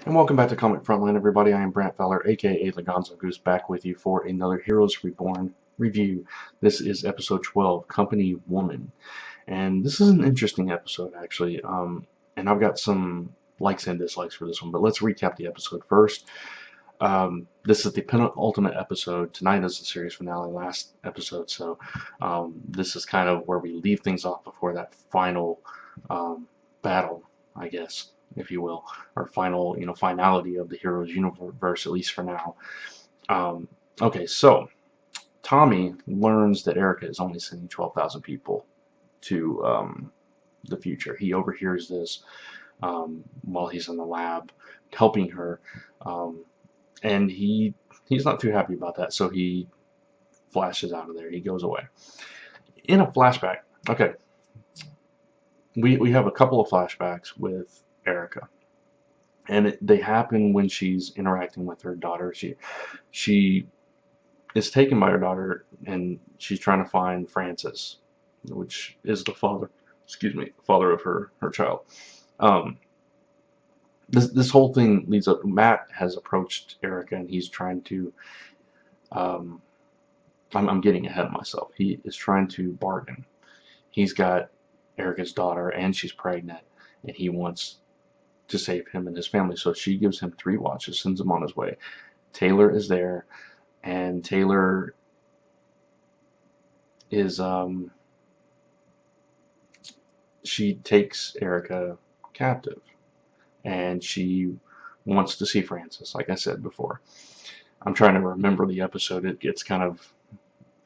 And welcome back to Comic Frontline, everybody. I am Brant Feller, aka Lagonzo Goose, back with you for another Heroes Reborn review. This is episode 12, Company Woman. And this is an interesting episode, actually. And I've got some likes and dislikes for this one, but let's recap the episode first. This is the penultimate episode. Tonight is the series finale, last episode, so this is kind of where we leave things off before that final battle, I guess, if you will, or final, finality of the Heroes universe, at least for now. Okay, so Tommy learns that Erica is only sending 12,000 people to the future. He overhears this while he's in the lab helping her, and he's not too happy about that, so he flashes out of there. He goes away. In a flashback, okay, we have a couple of flashbacks with Erica, and they happen when she's interacting with her daughter. She is taken by her daughter, and she's trying to find Francis, which is the father, father of her child. This whole thing leads up. Matt has approached Erica, and he's trying to. I'm getting ahead of myself. He is trying to bargain. He's got Erica's daughter, and she's pregnant, and he wants to save him and his family. So she gives him 3 watches, sends him on his way. Taylor is there, and Taylor is she takes Erica captive, and she wants to see Francis, like I said before. I'm trying to remember the episode. It gets kind of.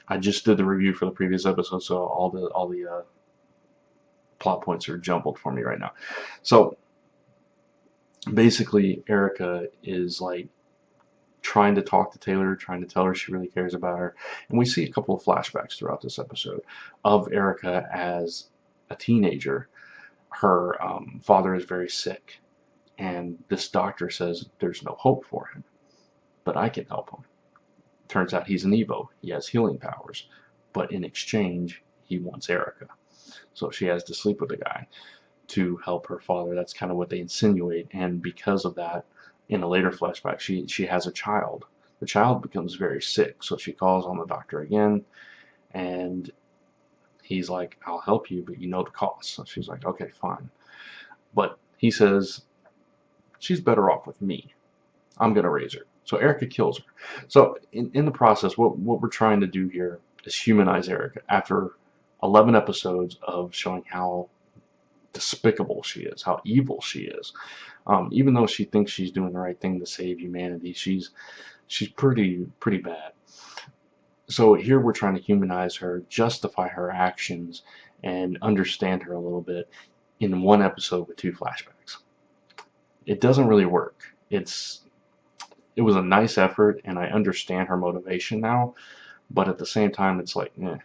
I just did the review for the previous episode, so all the plot points are jumbled for me right now. So basically, Erica is like trying to talk to Taylor, trying to tell her she really cares about her, and we see a couple of flashbacks throughout this episode of Erica as a teenager. Her father is very sick, and this doctor says there's no hope for him, but I can help him. Turns out he's an Evo. He has healing powers, but in exchange, he wants Erica. So she has to sleep with the guy to help her father. That's kind of what they insinuate, and because of that, in a later flashback, she has a child. The child becomes very sick, so she calls on the doctor again, and he's like, I'll help you, but you know the cost. So she's like, okay, fine. But he says, she's better off with me. I'm going to raise her. So Erica kills her. So in the process, what we're trying to do here is humanize Erica after 11 episodes of showing how despicable she is, how evil she is. Even though she thinks she's doing the right thing to save humanity, she's pretty bad. So here we're trying to humanize her, justify her actions, and understand her a little bit in one episode with 2 flashbacks. It doesn't really work. It was a nice effort, and I understand her motivation now, but at the same time, it's like, eh.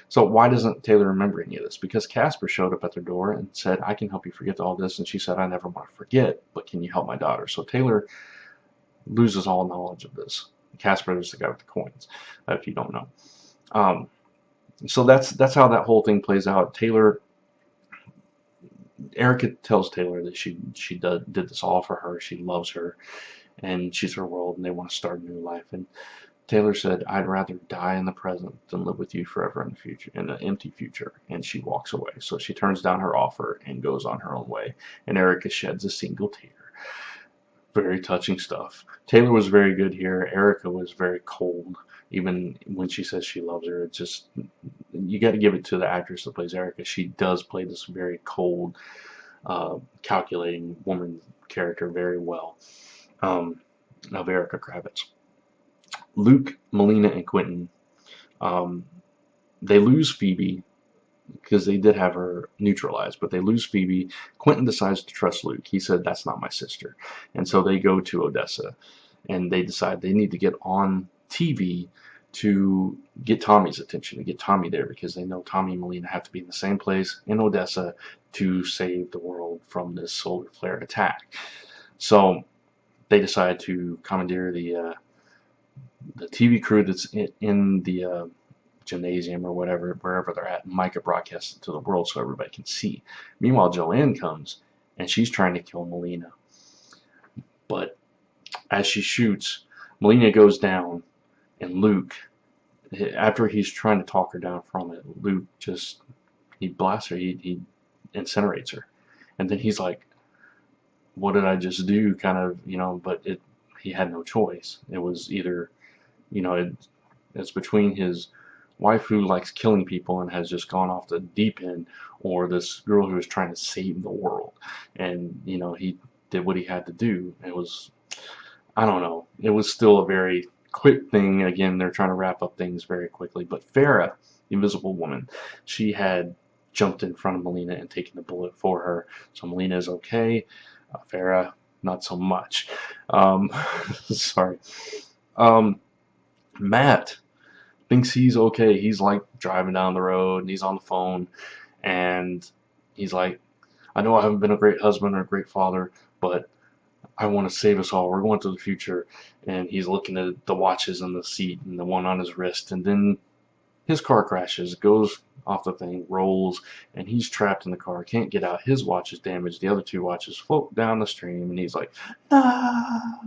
So why doesn't Taylor remember any of this? Because Casper showed up at their door and said, I can help you forget all this, and she said, I never want to forget, but can you help my daughter? So Taylor loses all knowledge of this. Casper is the guy with the coins, if you don't know. So that's how that whole thing plays out. Erica tells Taylor that she did this all for her. She loves her, and she's her world, and they want to start a new life. And Taylor said, I'd rather die in the present than live with you forever in the future, in an empty future. And she walks away. So she turns down her offer and goes on her own way. And Erica sheds a single tear. Very touching stuff. Taylor was very good here. Erica was very cold. Even when she says she loves her, it's just, you got to give it to the actress that plays Erica. She does play this very cold, calculating woman character very well. Of Erica Kravitz. Luke, Melina, and Quentin, they lose Phoebe because they did have her neutralized, but they lose Phoebe. Quentin decides to trust Luke. He said, that's not my sister. And so they go to Odessa, and they decide they need to get on TV to get Tommy's attention, to get Tommy there, because they know Tommy and Melina have to be in the same place in Odessa to save the world from this solar flare attack. So they decide to commandeer the TV crew that's in the gymnasium or whatever, wherever they're at, and Micah broadcasts it to the world so everybody can see. Meanwhile, Joanne comes, and she's trying to kill Melina. as she shoots, Melina goes down, and Luke, after he's trying to talk her down from it, Luke just, he blasts her, he incinerates her. And then he's like, what did I just do? Kind of, but he had no choice. It was either, it's between his wife who likes killing people and has just gone off the deep end, or this girl who is trying to save the world. And, he did what he had to do. It was, I don't know. It was still a very quick thing. Again, they're trying to wrap up things very quickly. But Farah, the Invisible Woman, she had jumped in front of Melina and taken the bullet for her. So Melina is okay. Farah, not so much. Sorry. Matt thinks he's okay. He's like driving down the road and he's on the phone and he's like, I know I haven't been a great husband or a great father, but I want to save us all. We're going to the future. And he's looking at the watches on the seat and the one on his wrist. And then his car crashes, goes off the thing, rolls, and he's trapped in the car, can't get out. His watch is damaged. The other two watches float down the stream, and he's like, ah.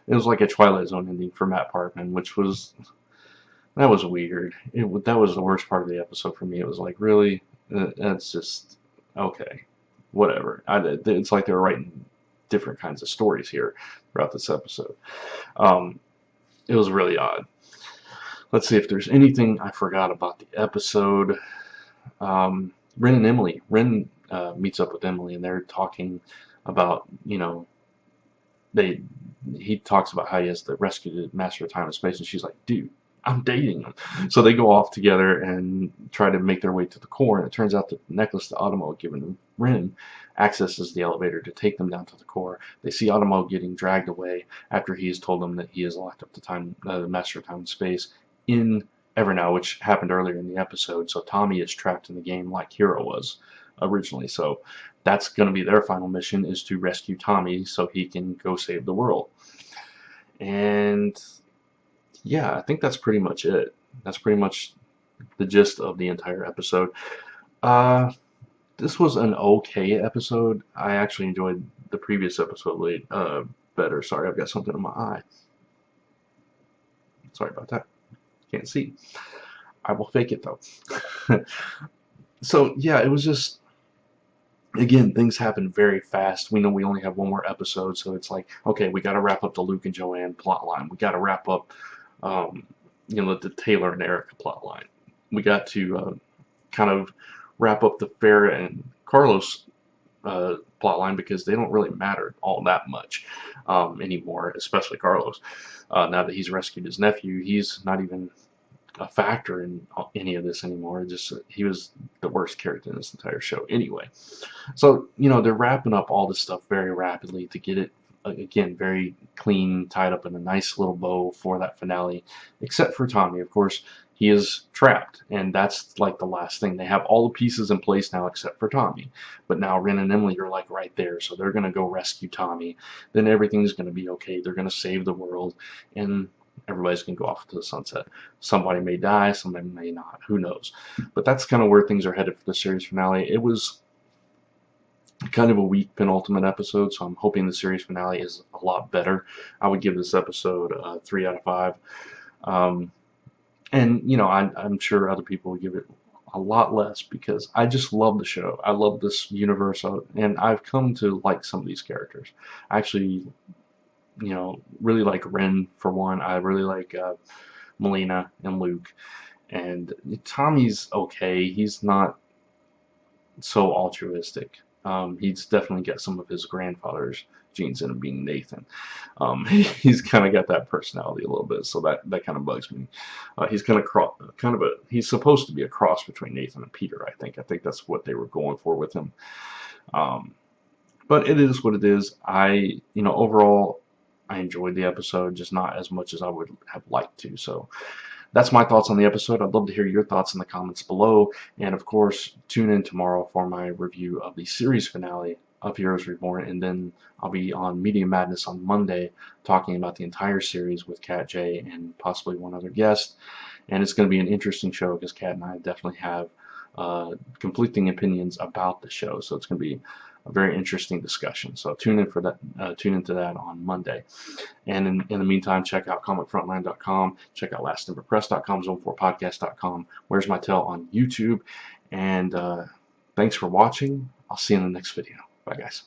It was like a Twilight Zone ending for Matt Parkman, that was weird. That was the worst part of the episode for me. It was like, really? That's just, okay, whatever. It's like they were writing different kinds of stories here throughout this episode. It was really odd. Let's see if there's anything I forgot about the episode. Ren and Emily. Ren meets up with Emily, and they're talking about, he talks about how he has to rescue the Master of Time and Space, and she's like, dude, I'm dating him. So they go off together and try to make their way to the core, and it turns out that the necklace that Automo had given Ren accesses the elevator to take them down to the core. They see Automo getting dragged away after he has told them that he has locked up the Master of Time and Space in Evernow, which happened earlier in the episode. So Tommy is trapped in the game like Hero was originally. So that's going to be their final mission, is to rescue Tommy so he can go save the world. And yeah, I think that's pretty much it. That's pretty much the gist of the entire episode. This was an okay episode. I actually enjoyed the previous episode better. Sorry, I've got something in my eye. Sorry about that. Can't see. I will fake it though. So yeah, it was just, again, things happen very fast. We know we only have one more episode, so it's like, okay, we got to wrap up the Luke and Joanne plotline. We got to wrap up, the Taylor and Erica plotline. We got to kind of wrap up the Farah and Carlos plotline, because they don't really matter all that much anymore, especially Carlos. Now that he's rescued his nephew, he's not even a factor in any of this anymore. Just he was the worst character in this entire show anyway. So, they're wrapping up all this stuff very rapidly to get it, again, very clean, tied up in a nice little bow for that finale, except for Tommy. Of course, he is trapped, and that's like the last thing. They have all the pieces in place now except for Tommy. But now Ren and Emily are like right there, so they're going to go rescue Tommy. Then everything's going to be okay. They're going to save the world, and everybody's going to go off to the sunset. Somebody may die, somebody may not. Who knows? But that's kind of where things are headed for the series finale. It was kind of a weak penultimate episode, so I'm hoping the series finale is a lot better. I would give this episode 3 out of 5. And, I'm sure other people would give it a lot less, because I just love the show. I love this universe, and I've come to like some of these characters. I actually, really like Ren, for one. I really like Melina and Luke. And Tommy's okay. He's not so altruistic. He's definitely got some of his grandfather's genes in him, being Nathan. He's kind of got that personality a little bit, so that kind of bugs me. He's he's supposed to be a cross between Nathan and Peter. I think that's what they were going for with him. But it is what it is. Overall, I enjoyed the episode, just not as much as I would have liked to. So that's my thoughts on the episode. I'd love to hear your thoughts in the comments below. And of course, tune in tomorrow for my review of the series finale of Heroes Reborn. And then I'll be on Media Madness on Monday talking about the entire series with Kat J and possibly one other guest. And it's going to be an interesting show, because Kat and I definitely have conflicting opinions about the show. So it's going to be a very interesting discussion. So tune in for that. Tune into that on Monday. And in the meantime, check out comicfrontline.com, check out lasttimberpress.com, zone4podcast.com, Where's My Tail on YouTube. And thanks for watching. I'll see you in the next video. Bye, guys.